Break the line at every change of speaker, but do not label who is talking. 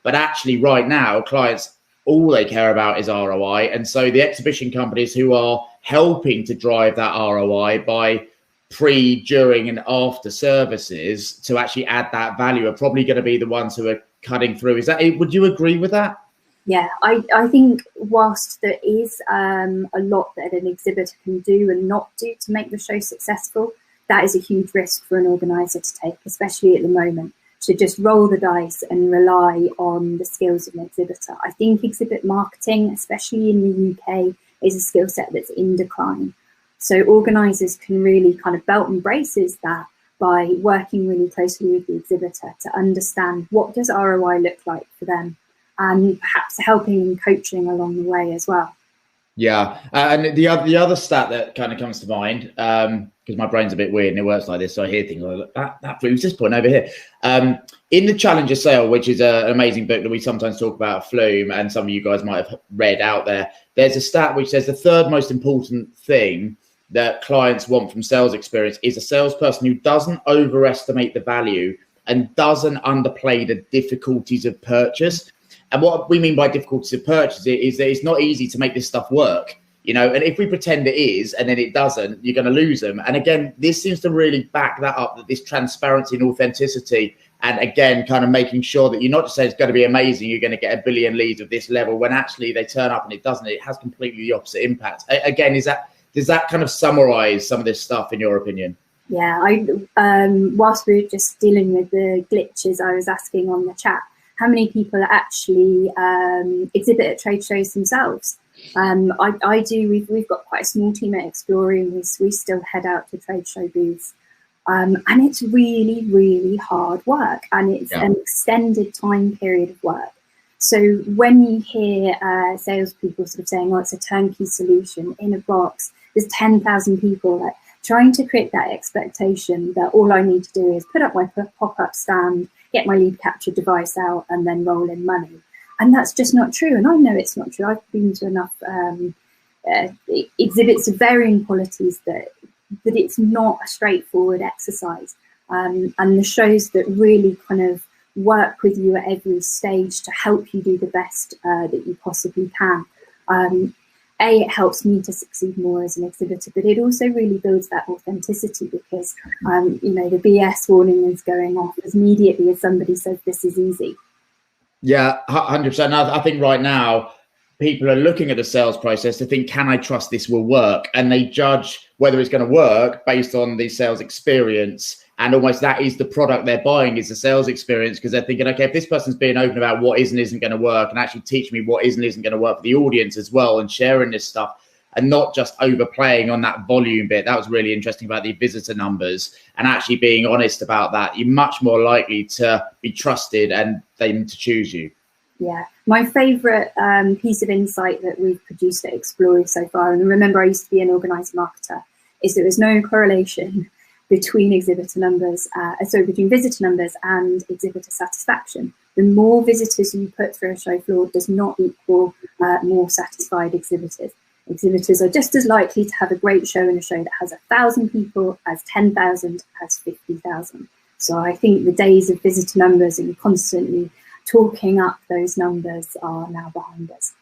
But actually right now, clients, all they care about is ROI. And so the exhibition companies who are helping to drive that ROI by pre, during and after services to actually add that value are probably going to be the ones who are cutting through. Would you agree with that?
Yeah, I think whilst there is a lot that an exhibitor can do and not do to make the show successful, that is a huge risk for an organizer to take, especially at the moment, to just roll the dice and rely on the skills of an exhibitor. I think exhibit marketing, especially in the UK, is a skill set that's in decline. So organizers can really kind of belt and braces that by working really closely with the exhibitor to understand what does ROI look like for them, and perhaps helping and coaching along the way as well. Yeah,
and the other stat that kind of comes to mind, because my brain's a bit weird and it works like this, so I hear things like that proves this point over here. In the Challenger Sale, which is an amazing book that we sometimes talk about at Flume, and some of you guys might have read out there, there's a stat which says the third most important thing that clients want from sales experience is a salesperson who doesn't overestimate the value and doesn't underplay the difficulties of purchase. And what we mean by difficulties of purchase is that it's not easy to make this stuff work, and if we pretend it is and then it doesn't, you're going to lose them. And again, this seems to really back that up, that this transparency and authenticity, and again, kind of making sure that you're not just saying it's going to be amazing, you're going to get 1 billion leads of this level, when actually they turn up and it doesn't. It has completely the opposite impact. Again, does that kind of summarize some of this stuff in your opinion?
Yeah, whilst we were just dealing with the glitches, I was asking on the chat, how many people actually exhibit at trade shows themselves? I do. We've got quite a small team at Exploring. We still head out to trade show booths, and it's really, really hard work, and it's an extended time period of work. So when you hear salespeople sort of saying, "Oh, it's a turnkey solution in a box," there's 10,000 people like trying to create that expectation that all I need to do is put up my pop-up stand, get my lead capture device out, and then roll in money. And that's just not true. And I know it's not true. I've been to enough exhibits of varying qualities that it's not a straightforward exercise. And the shows that really kind of work with you at every stage to help you do the best that you possibly can. It helps me to succeed more as an exhibitor, but it also really builds that authenticity because, the BS warning is going off as immediately as somebody says this is easy.
Yeah, 100%. I think right now people are looking at the sales process to think, can I trust this will work? And they judge whether it's going to work based on the sales experience. And almost that is the product they're buying, is the sales experience, because they're thinking, okay, if this person's being open about what is and isn't going to work and actually teach me what is and isn't going to work for the audience as well, and sharing this stuff and not just overplaying on that volume bit. That was really interesting about the visitor numbers, and actually being honest about that. You're much more likely to be trusted and them to choose you.
Yeah, my favourite piece of insight that we've produced at Explorer so far, and remember I used to be an organiser marketer, is there is no correlation between visitor numbers and exhibitor satisfaction. The more visitors you put through a show floor does not equal more satisfied exhibitors. Exhibitors are just as likely to have a great show in a show that has 1,000 people as 10,000 as 50,000. So I think the days of visitor numbers and constantly talking up those numbers are now behind us.